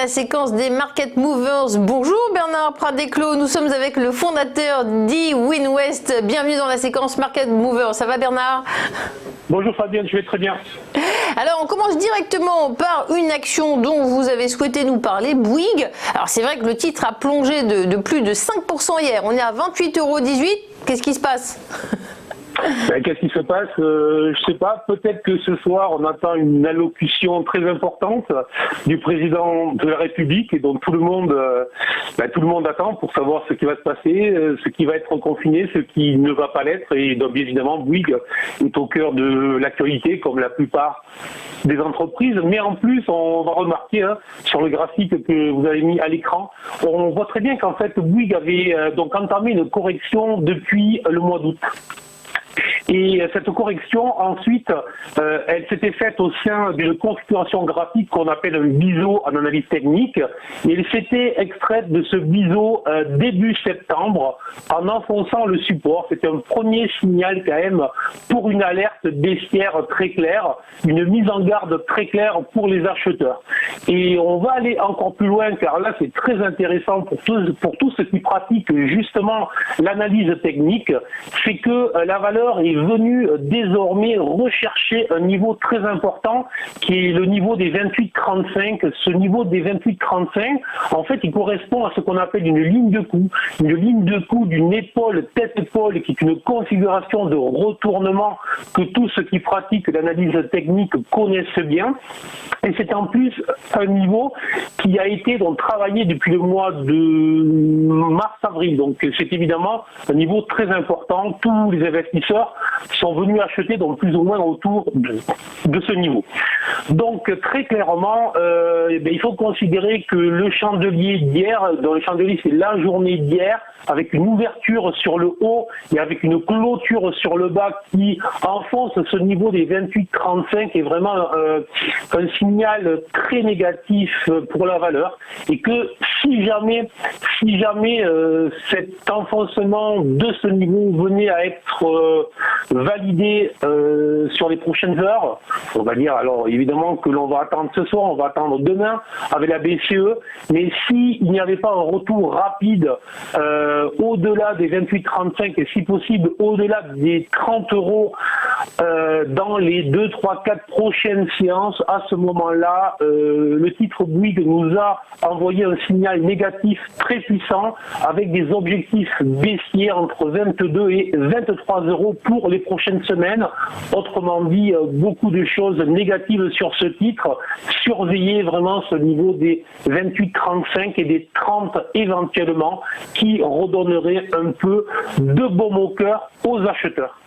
la séquence des Market Movers. Bonjour Bernard Pradeclos, nous sommes avec le fondateur d'eWinWest. Bienvenue dans la séquence Market Movers. Ça va Bernard? Bonjour Fabienne, je vais très bien. Alors on commence directement par une action dont vous avez souhaité nous parler, Bouygues. Alors c'est vrai que le titre a plongé de plus de 5% hier, on est à 28,18 €. Qu'est-ce qui se passe? Qu'est-ce qui se passe? Je sais pas. Peut-être que ce soir, on attend une allocution très importante du président de la République et dont tout le monde attend pour savoir ce qui va se passer, ce qui va être confiné, ce qui ne va pas l'être. Et donc, évidemment, Bouygues est au cœur de l'actualité, comme la plupart des entreprises. Mais en plus, on va remarquer sur le graphique que vous avez mis à l'écran, on voit très bien qu'en fait, Bouygues avait donc entamé une correction depuis le mois d'août. Et cette correction, ensuite, elle s'était faite au sein d'une configuration graphique qu'on appelle un biseau en analyse technique. Et elle s'était extraite de ce biseau début septembre en enfonçant le support. C'était un premier signal quand même pour une alerte baissière très claire, une mise en garde très claire pour les acheteurs. Et on va aller encore plus loin car là c'est très intéressant pour tous ceux qui pratiquent justement l'analyse technique, c'est que la valeur est venu désormais rechercher un niveau très important qui est le niveau des 28,35. Ce niveau des 28,35, en fait, il correspond à ce qu'on appelle une ligne de coup. Une ligne de coup d'une épaule, tête-épaule, qui est une configuration de retournement que tous ceux qui pratiquent l'analyse technique connaissent bien. Et c'est en plus un niveau qui a été donc travaillé depuis le mois de mars-avril. Donc c'est évidemment un niveau très important. Tous les investisseurs sont venus acheter donc plus ou moins autour de ce niveau. Donc très clairement, il faut considérer que le chandelier d'hier, dans le chandelier c'est la journée d'hier, avec une ouverture sur le haut et avec une clôture sur le bas qui enfonce ce niveau des 28,35 est vraiment un signal très négatif pour la valeur et que si jamais cet enfoncement de ce niveau venait à être validé sur les prochaines heures, on va dire alors évidemment que l'on va attendre ce soir, on va attendre demain avec la BCE, mais s'il n'y avait pas un retour rapide au-delà des 28,35 et si possible au-delà des 30 € dans les 2, 3, 4 prochaines séances, à ce moment-là, le titre Bouygues nous a envoyé un signal négatif très puissant avec des objectifs baissiers entre 22 et 23 € pour les prochaines semaines. Autrement dit, beaucoup de choses négatives sur ce titre. Surveillez vraiment ce niveau des 28,35 et des 30 éventuellement qui redonnerait un peu de baume au cœur aux acheteurs.